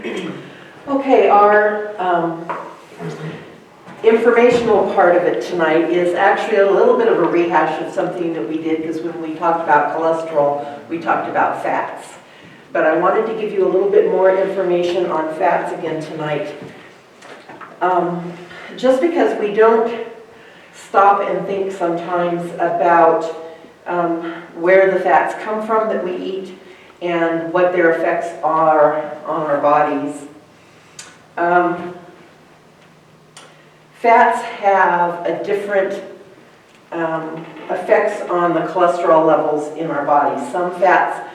Okay, our informational part of it tonight is actually a little bit of a rehash of something that we did, because when we talked about cholesterol, we talked about fats. But I wanted to give you a little bit more information on fats again tonight. Just because we don't stop and think sometimes about where the fats come from that we eat and what their effects are on our bodies. Fats have a different effects on the cholesterol levels in our bodies. Some fats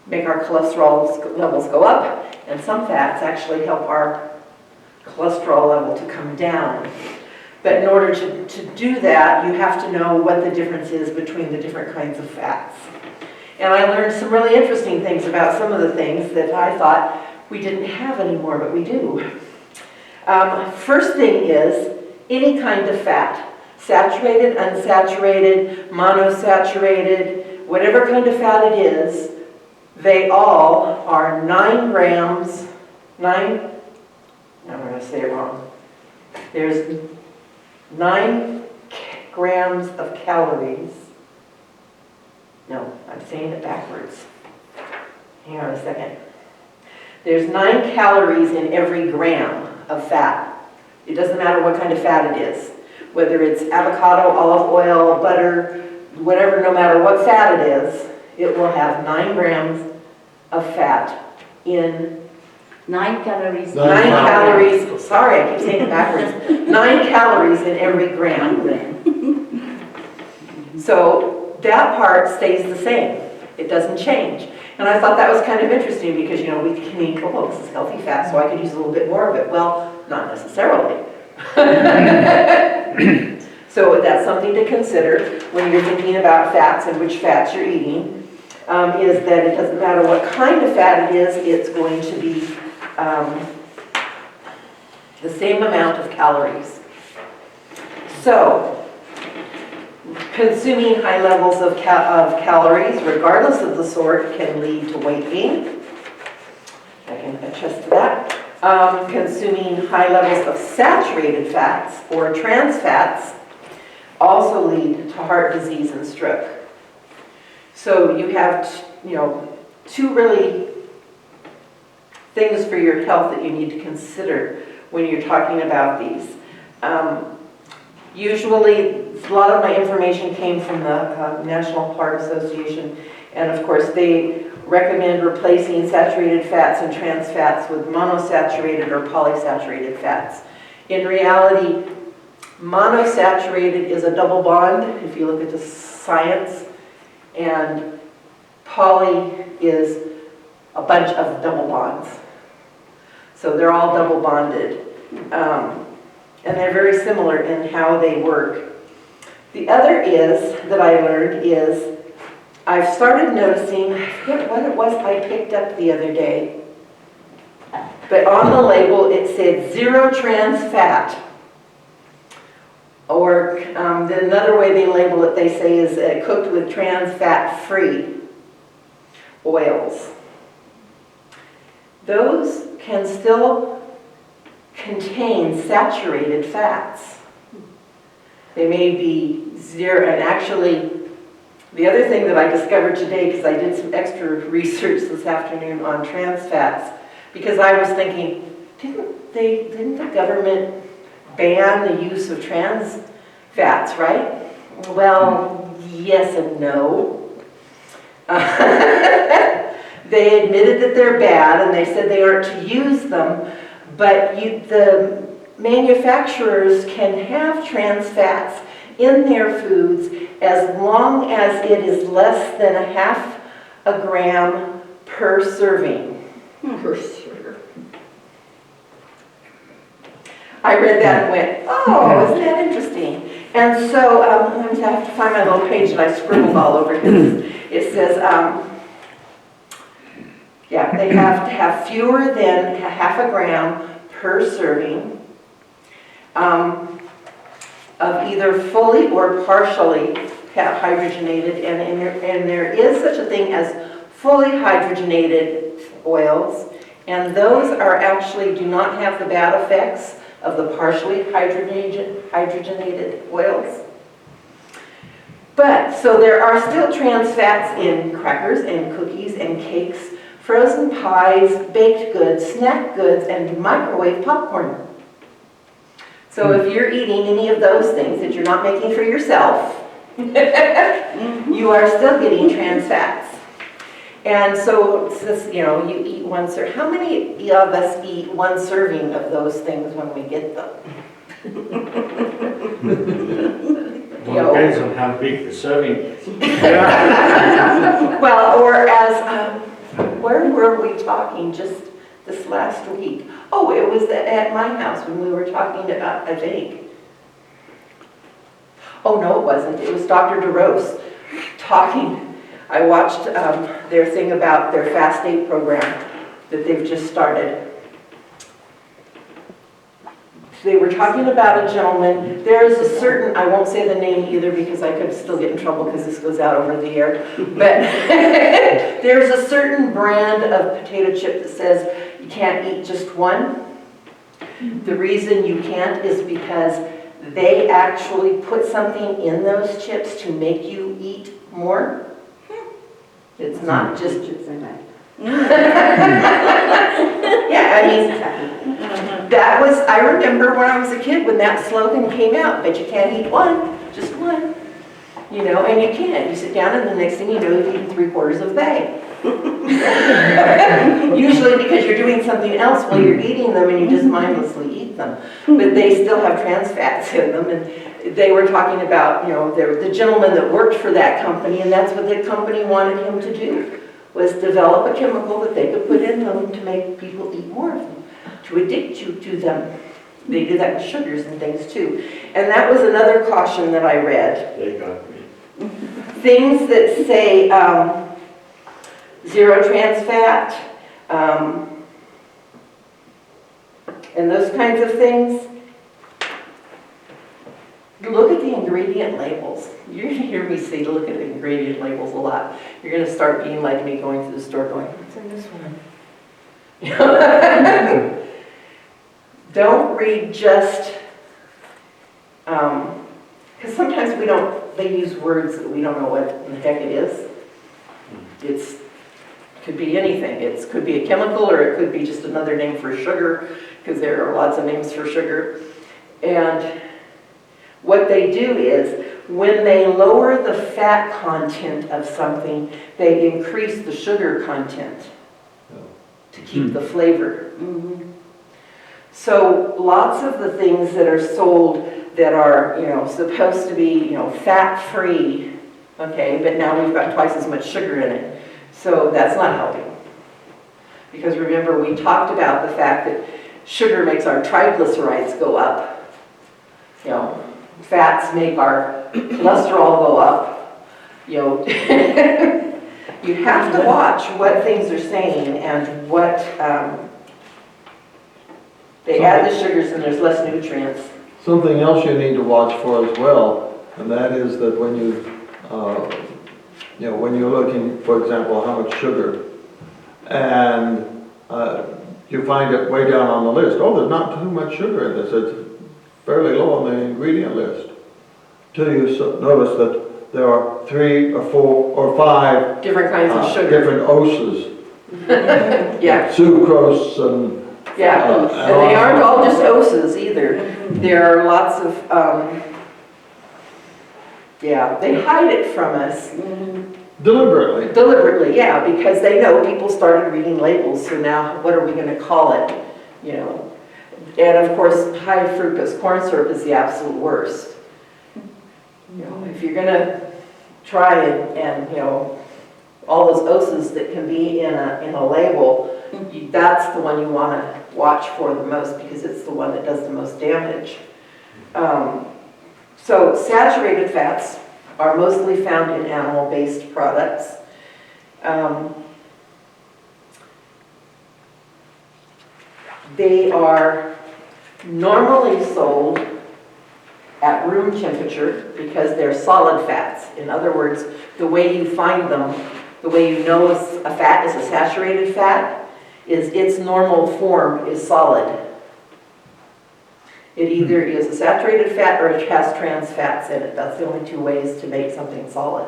make our cholesterol levels go up, and some fats actually help our cholesterol level to come down. But in order to do that, you have to know what the difference is between the different kinds of fats. And I learned some really interesting things about some of the things that I thought we didn't have anymore, but we do. First thing is any kind of fat, saturated, unsaturated, monosaturated, whatever kind of fat it is, they all are 9 grams, I'm going to say it wrong. There's 9 grams of calories. No, I'm saying it backwards. Hang on a second. There's 9 calories in every gram of fat. It doesn't matter what kind of fat it is. Whether it's avocado, olive oil, butter, whatever, no matter what fat it is, it will have 9 grams of fat in 9 calories. 9 calories. Sorry, I keep saying it backwards. 9 calories in every gram. So that part stays the same. It doesn't change. And I thought that was kind of interesting because, you know, we can eat, oh, well, this is healthy fat, so I could use a little bit more of it. Well, not necessarily. So that's something to consider when you're thinking about fats and which fats you're eating, is that it doesn't matter what kind of fat it is, it's going to be the same amount of calories. So, consuming high levels of calories, regardless of the sort, can lead to weight gain. I can attest to that. Consuming high levels of saturated fats or trans fats also lead to heart disease and stroke. So you have, two really things for your health that you need to consider when you're talking about these. Usually, a lot of my information came from the National Heart Association, and of course they recommend replacing saturated fats and trans fats with monosaturated or polysaturated fats. In reality, monosaturated is a double bond, if you look at the science, and poly is a bunch of double bonds. So they're all double bonded. And they're very similar in how they work. The other that I learned is, I've started noticing, I forget what it was I picked up the other day, but on the label it said 0 trans fat. Or then another way they label it, they say, is cooked with trans fat free oils. Those can still contain saturated fats. They may be 0, and actually, the other thing that I discovered today, because I did some extra research this afternoon on trans fats, because I was thinking, didn't the government ban the use of trans fats, right? Well, yes and no. They admitted that they're bad, and they said they aren't to use them, but the manufacturers can have trans fats in their foods as long as it is less than 0.5 gram per serving. Per serving. I read that and went, oh, isn't that interesting? And so, I have to find my little page that I scribbled all over this. It says, they have to have fewer than 0.5 gram per serving of either fully or partially hydrogenated, and there is such a thing as fully hydrogenated oils And those are actually do not have the bad effects of the partially hydrogenated oils. But, so there are still trans fats in crackers and cookies and cakes, frozen pies, baked goods, snack goods, and microwave popcorn. So if you're eating any of those things that you're not making for yourself, you are still getting trans fats. And so, you know, you eat one serving. How many of us eat one serving of those things when we get them? Well, it depends on how big the serving is. Well, or as, where were we talking just this last week? Oh, it was at my house when we were talking about, I think. Oh, no, it wasn't. It was Dr. DeRose talking. I watched their thing about their Fast 8 program that they've just started. They were talking about a gentleman. There is a certain, I won't say the name either because I could still get in trouble because this goes out over the air, but there's a certain brand of potato chip that says you can't eat just one. The reason you can't is because they actually put something in those chips to make you eat more. It's not just chips and that. Yeah, I mean, that was, I remember when I was a kid when that slogan came out, but you can't eat one, just one. You know, and you can't. You sit down and the next thing you know, you've eaten 3/4 of a bag. Usually because you're doing something else while you're eating them and you just mindlessly eat them. But they still have trans fats in them. And they were talking about, you know, the gentleman that worked for that company, and that's what the company wanted him to do, was develop a chemical that they could put in them to make people eat more of them, to addict you to them. They do that with sugars and things too. And that was another caution that I read. They got me. Things that say zero trans fat, and those kinds of things. Look at the ingredient labels. You're going to hear me say to look at the ingredient labels a lot. You're going to start being like me going to the store going, what's in this one? Don't read just, because sometimes they use words that we don't know what in the heck it is. It could be anything. It could be a chemical or it could be just another name for sugar, because there are lots of names for sugar. And what they do is, when they lower the fat content of something, they increase the sugar content to keep the flavor. So lots of the things that are sold that are, you know, supposed to be, you know, fat-free, okay, but now we've got twice as much sugar in it. So that's not helping. Because remember, we talked about the fact that sugar makes our triglycerides go up. You know, fats make our cholesterol go up. You know, you have to watch what things are saying and what they add the sugars and there's less nutrients. Something else you need to watch for as well, and that is that when you know, when you're looking, for example, how much sugar, and you find it way down on the list. Oh, there's not too much sugar in this. It's fairly low on the ingredient list. Till you notice that there are 3 or 4 or 5 Different kinds of sugar. different oses. Yeah. Sucrose and Yeah, and they aren't all just oses either. There are lots of, yeah, they hide it from us. deliberately. Deliberately, yeah, because they know people started reading labels, so now what are we going to call it, you know? And of course, high fructose corn syrup is the absolute worst. You know, if you're going to try and, you know, all those oses that can be in a label, that's the one you want to watch for the most because it's the one that does the most damage. So saturated fats are mostly found in animal-based products. They are normally sold at room temperature because they're solid fats. In other words, the way you find them, the way you know a fat is a saturated fat is its normal form is solid. It either is a saturated fat or it has trans fats in it. That's the only two ways to make something solid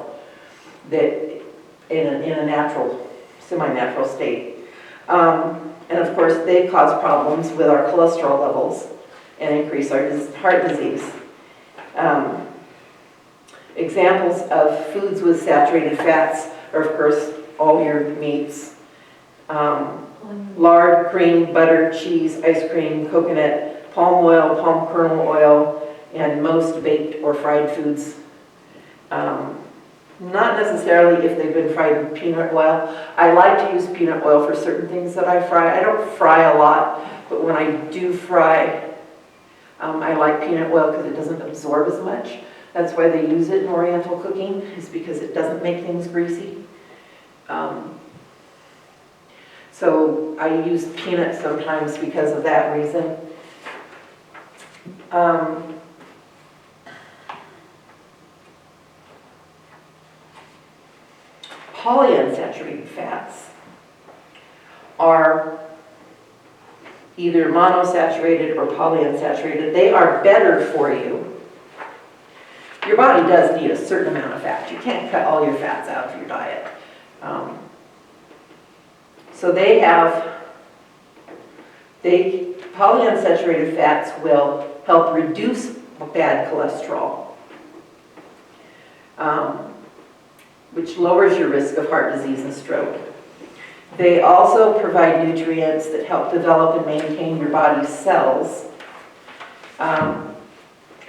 that in a natural, semi-natural state. And of course, they cause problems with our cholesterol levels and increase our heart disease. Examples of foods with saturated fats are, of course, all your meats, lard, cream, butter, cheese, ice cream, coconut, palm oil, palm kernel oil, and most baked or fried foods. Not necessarily if they've been fried in peanut oil. I like to use peanut oil for certain things that I fry. I don't fry a lot, but when I do fry, I like peanut oil because it doesn't absorb as much. That's why they use it in Oriental cooking, is because it doesn't make things greasy. So I use peanuts sometimes because of that reason. Polyunsaturated fats are either monosaturated or polyunsaturated. They are better for you. Your body does need a certain amount of fat. You can't cut all your fats out of your diet. So polyunsaturated fats will help reduce bad cholesterol, which lowers your risk of heart disease and stroke. They also provide nutrients that help develop and maintain your body's cells.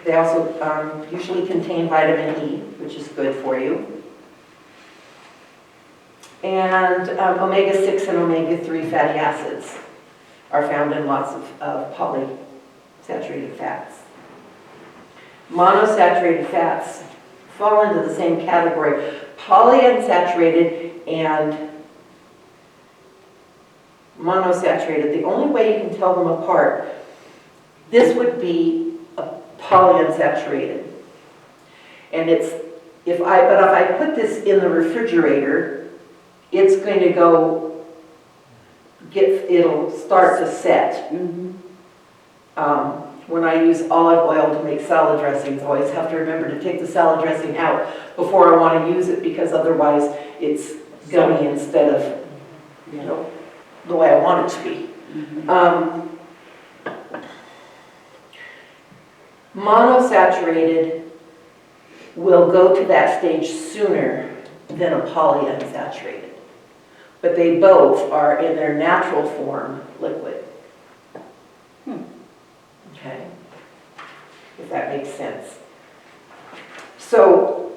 They also usually contain vitamin E, which is good for you. And omega-6 and omega-3 fatty acids are found in lots of polysaturated fats. Monosaturated fats fall into the same category. Polyunsaturated and monosaturated, the only way you can tell them apart, this would be a polyunsaturated. And if I put this in the refrigerator, it's going to it'll start to set. When I use olive oil to make salad dressings, I always have to remember to take the salad dressing out before I want to use it, because otherwise it's gummy instead of, the way I want it to be. Monosaturated will go to that stage sooner than a polyunsaturated, but they both are in their natural form liquid. Okay, if that makes sense. So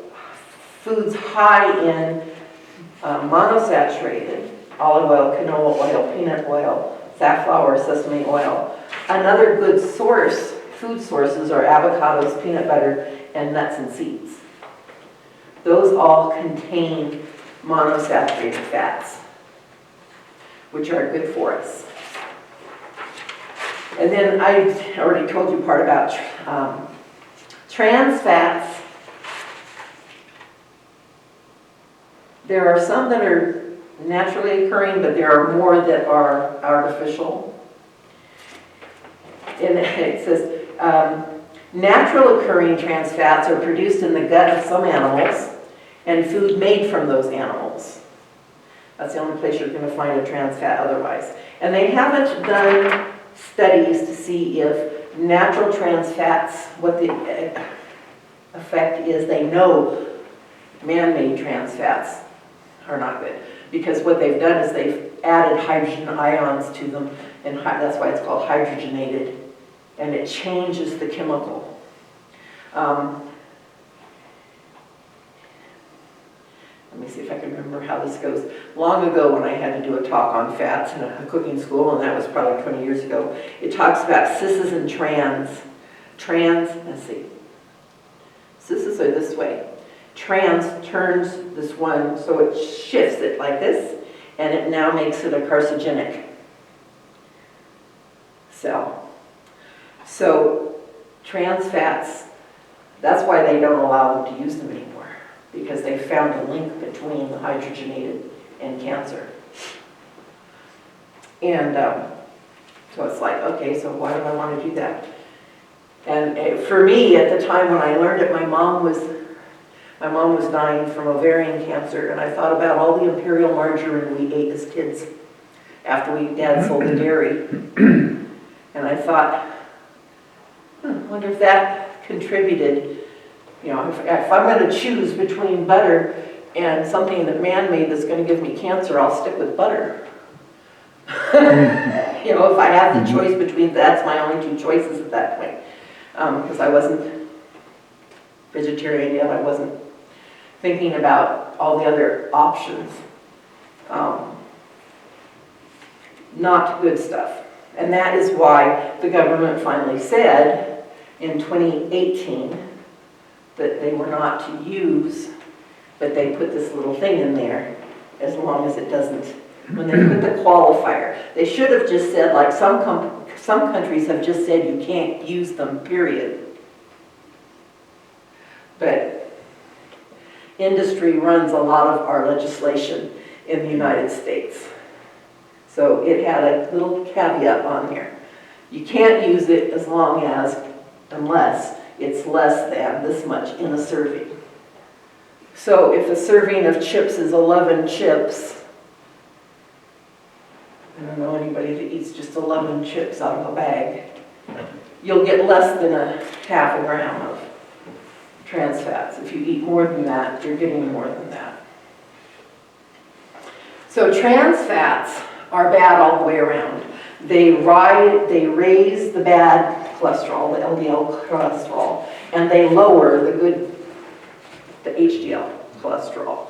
foods high in monosaturated, olive oil, canola oil, peanut oil, safflower, sesame oil. Another good food sources are avocados, peanut butter, and nuts and seeds. Those all contain monosaturated fats, which are good for us. And then I already told you part about trans fats. There are some that are naturally occurring, but there are more that are artificial. And it says, natural occurring trans fats are produced in the gut of some animals and food made from those animals. That's the only place you're going to find a trans fat otherwise. And they haven't done studies to see if natural trans fats, what the effect is. They know man-made trans fats are not good, because what they've done is they've added hydrogen ions to them, and that's why it's called hydrogenated, and it changes the chemical. Let me see if I can remember how this goes. Long ago, when I had to do a talk on fats in a cooking school, and that was probably 20 years ago, it talks about cis and trans. Let's see. Cis are this way. Trans turns this one, so it shifts it like this, and it now makes it a carcinogenic cell. So trans fats, that's why they don't allow them to use them anymore, because they found a link between the hydrogenated and cancer. And so it's like, okay, so why do I want to do that? And for me, at the time when I learned it, my mom was dying from ovarian cancer, and I thought about all the imperial margarine we ate as kids after Dad sold the dairy. And I thought, I wonder if that contributed, you know, if I'm going to choose between butter and something that man made that's going to give me cancer, I'll stick with butter. You know, if I have the choice between, that's my only two choices at that point. Because I wasn't vegetarian yet, I wasn't thinking about all the other options. Not good stuff. And that is why the government finally said in 2018 that they were not to use, but they put this little thing in there as long as it doesn't, when they put the qualifier. They should have just said, like some countries have just said you can't use them, period. But industry runs a lot of our legislation in the United States. So it had a little caveat on there. You can't use it as long as, unless it's less than this much in a serving. So if a serving of chips is 11 chips, I don't know anybody that eats just 11 chips out of a bag, you'll get less than a half a gram of trans fats. If you eat more than that, you're getting more than that. So trans fats are bad all the way around. They raise the bad cholesterol, the LDL cholesterol, and they lower the HDL cholesterol.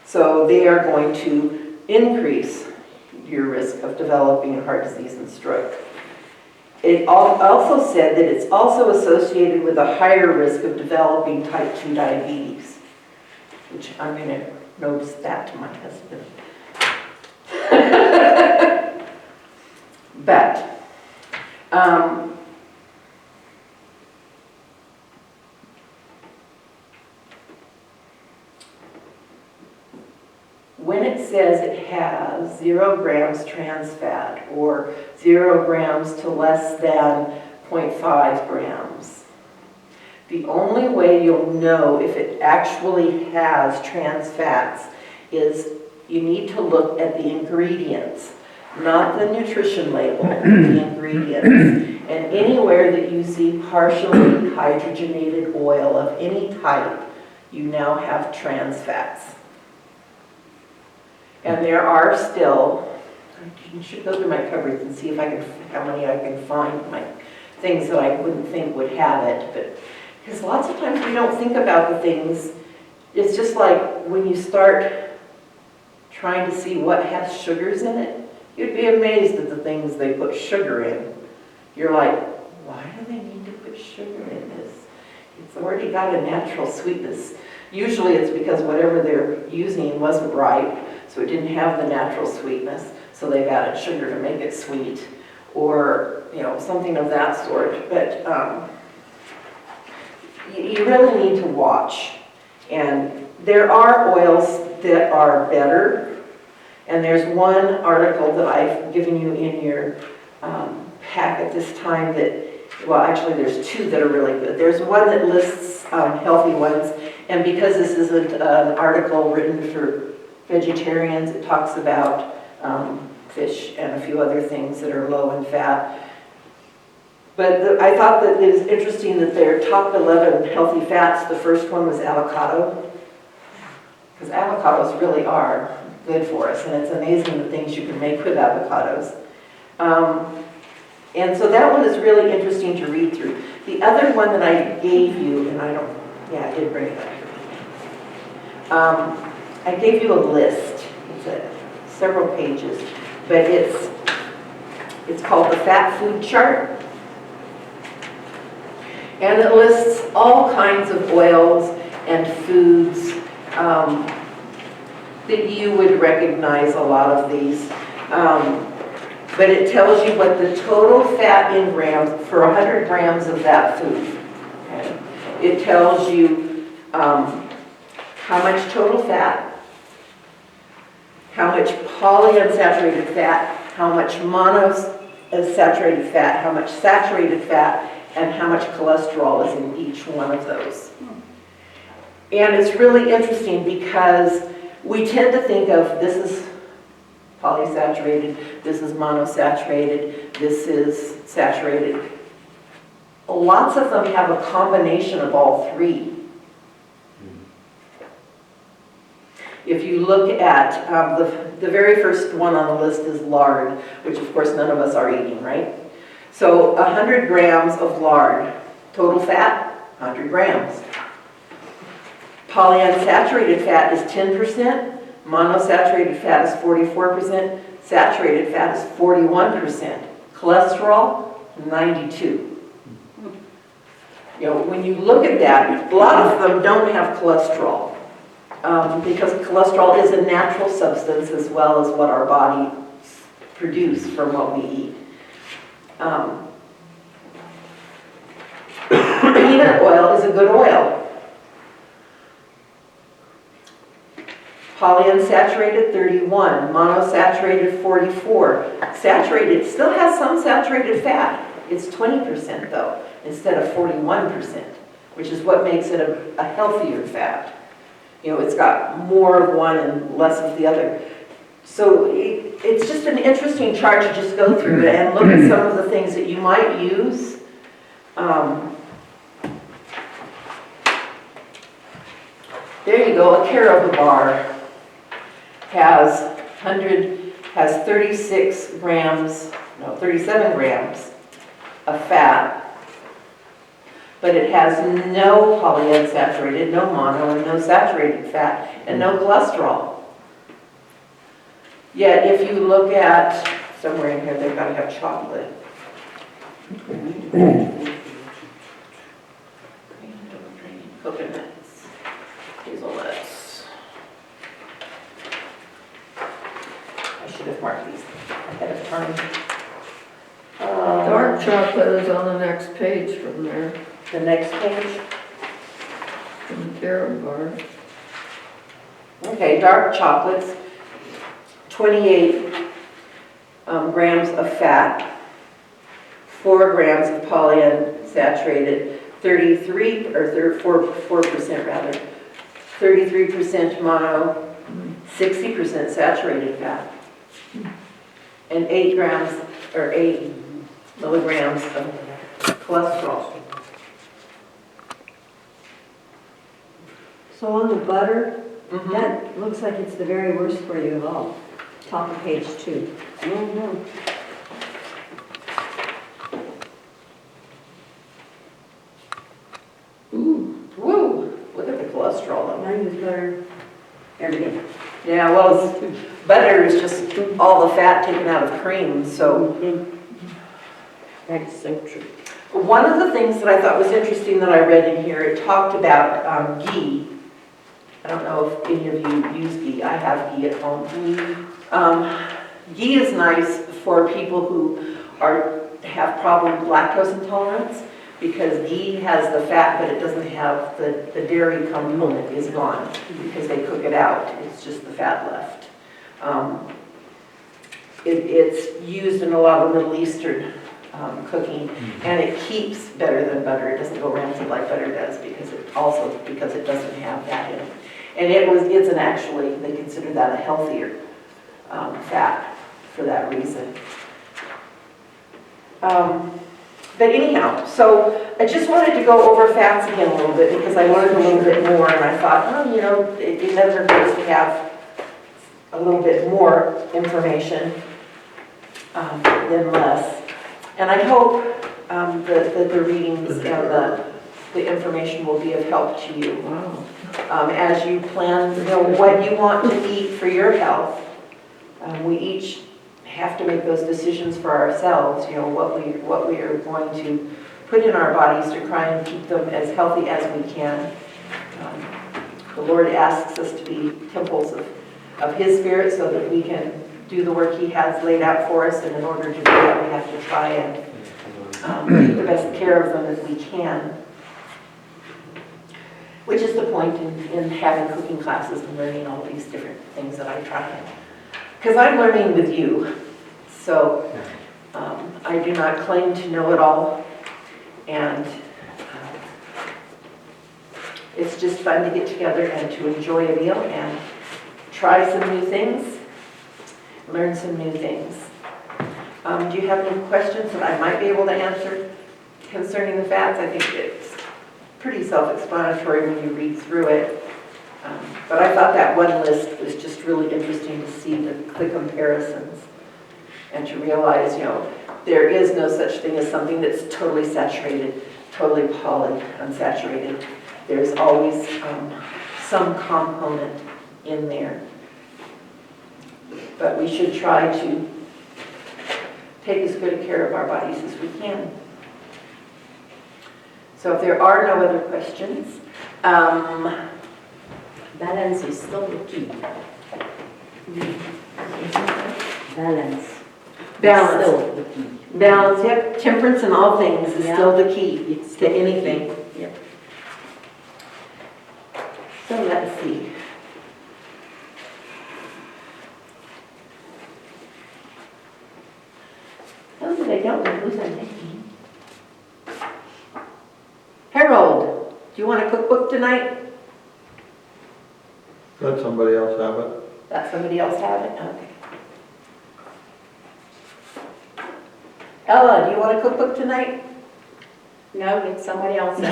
So they are going to increase your risk of developing heart disease and stroke. It also said that it's also associated with a higher risk of developing type 2 diabetes, which I'm going to notice that to my husband. But when it says it has 0 grams trans fat or 0 grams to less than 0.5 grams, the only way you'll know if it actually has trans fats is you need to look at the ingredients, not the nutrition label, the ingredients. And anywhere that you see partially hydrogenated oil of any type, you now have trans fats. And there are still, you should go through my cupboards and see if how many I can find, my things that I wouldn't think would have it. But because lots of times we don't think about the things. It's just like when you start trying to see what has sugars in it, you'd be amazed at the things they put sugar in. You're like, why do they need to put sugar in this? It's already got a natural sweetness. Usually it's because whatever they're using wasn't right, so it didn't have the natural sweetness, so they've added sugar to make it sweet, or something of that sort. But you really need to watch. And there are oils that are better. And there's one article that I've given you in your packet this time that, well, actually there's two that are really good. There's one that lists healthy ones, and because this is an article written for vegetarians, it talks about fish and a few other things that are low in fat. But I thought that it was interesting that their top 11 healthy fats, the first one was avocado, because avocados really are good for us, and it's amazing the things you can make with avocados. And so that one is really interesting to read through. The other one that I gave you, and I did bring it up here. I gave you a list. It's several pages, but it's called the Fat Food Chart. And it lists all kinds of oils and foods that you would recognize a lot of these. But it tells you what the total fat in grams for 100 grams of that food. Okay? It tells you how much total fat, how much polyunsaturated fat, how much monosaturated fat, how much saturated fat, and how much cholesterol is in each one of those. And it's really interesting because we tend to think of this is polysaturated, this is monosaturated, this is saturated. Lots of them have a combination of all three. If you look at the very first one on the list is lard, which of course none of us are eating, right? So 100 grams of lard, total fat, 100 grams. Polyunsaturated fat is 10%, monosaturated fat is 44%, saturated fat is 41%, cholesterol, 92. You know, when you look at that, a lot of them don't have cholesterol because cholesterol is a natural substance as well as what our body produce from what we eat. Peanut oil is a good oil. Polyunsaturated, 31. Monosaturated, 44. Saturated still has some saturated fat. It's 20% though, instead of 41%, which is what makes it a healthier fat. You know, it's got more of one and less of the other. So it's just an interesting chart to just go through and look at some of the things that you might use. There you go, a Caribou bar has 37 grams of fat, but it has no polyunsaturated, no mono, and no saturated fat, and no cholesterol. Yet if you look at, somewhere in here they've got to have chocolate. Coconuts, hazelnuts. I should have marked these ahead of time. Dark chocolate is on the next page from there, The next page. from the Caribou bar. Okay, dark chocolates, 28 grams of fat, 4 grams of polyunsaturated, 4% rather, 33% mono, 60% saturated fat, and 8 milligrams of cholesterol. So on the butter, Mhm. that looks like it's the very worst for you of all. Top of page 2. Woo, look at the cholesterol level. I use butter every day. Yeah, well, butter is just all the fat taken out of cream, so. That's so true. One of the things that I thought was interesting that I read in here, it talked about ghee. I don't know if any of you use ghee. I have ghee at home. Ghee is nice for people who have problem with lactose intolerance because ghee has the fat, but it doesn't have the dairy component is gone because they cook it out. It's just the fat left. It's used in a lot of Middle Eastern cooking, and it keeps better than butter. It doesn't go rancid like butter does because it doesn't have that in it. And it's actually, they consider that a healthier fat for that reason. But anyhow, so I just wanted to go over fats again a little bit because I learned a little bit more, and I thought, oh, you know, it never hurts to have a little bit more information than less. And I hope that the readings and the information will be of help to you as you plan, you know, what you want to eat for your health. We each have to make those decisions for ourselves, you know, what we are going to put in our bodies to try and keep them as healthy as we can. The Lord asks us to be temples of His Spirit so that we can do the work He has laid out for us, and in order to do that we have to try and take the best care of them as we can. Which is the point in having cooking classes and learning all these different things that I try because I'm learning with you. So I do not claim to know it all. And it's just fun to get together and to enjoy a meal and try some new things, learn some new things. Do you have any questions that I might be able to answer concerning the fats? I think it's pretty self-explanatory when you read through it. But I thought that one list was just really interesting to see the comparisons and to realize, there is no such thing as something that's totally saturated, totally polyunsaturated. There's always some component in there. But we should try to take as good care of our bodies as we can. So if there are no other questions, Balance is still the key. Balance. Balance. Still the key. balance, yep, temperance in all things is still the key It's to still the key. anything. Yep. So let's see. Those that I don't know who's I'm thinking. Harold, do you want a cookbook tonight? Let somebody else have it. Let somebody else have it? Okay. Ella, do you want a cookbook tonight? No, get somebody else. Okay,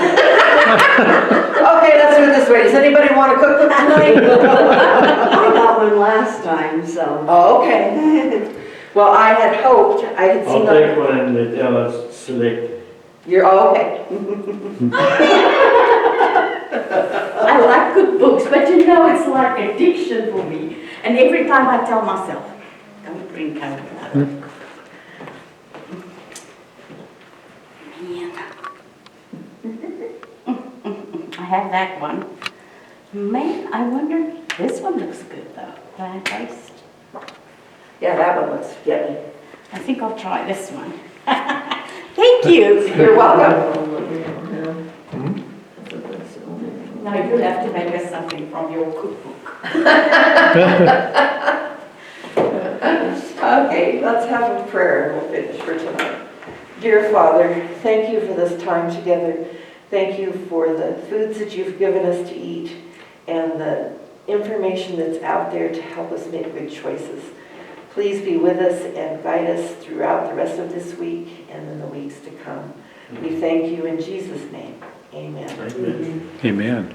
let's do it this way. Does anybody want a cookbook tonight? I got one last time, so. Oh, okay. Well, I had hoped, I had I'll seen, take one that Ella's selected. you're, oh, okay. I like cookbooks, but it's like addiction for me. And every time I tell myself, don't drink out of another. Man. I have that one. Man, I wonder, this one looks good though. Plant-based. Yeah, that one looks yummy. I think I'll try this one. Thank you. You're welcome. Now you'll have to make us something from your cookbook. Okay, let's have a prayer and we'll finish for tonight. Dear Father, thank you for this time together. Thank you for the foods that you've given us to eat and the information that's out there to help us make good choices. Please be with us and guide us throughout the rest of this week and in the weeks to come. We thank you in Jesus' name. Amen. Amen. Amen.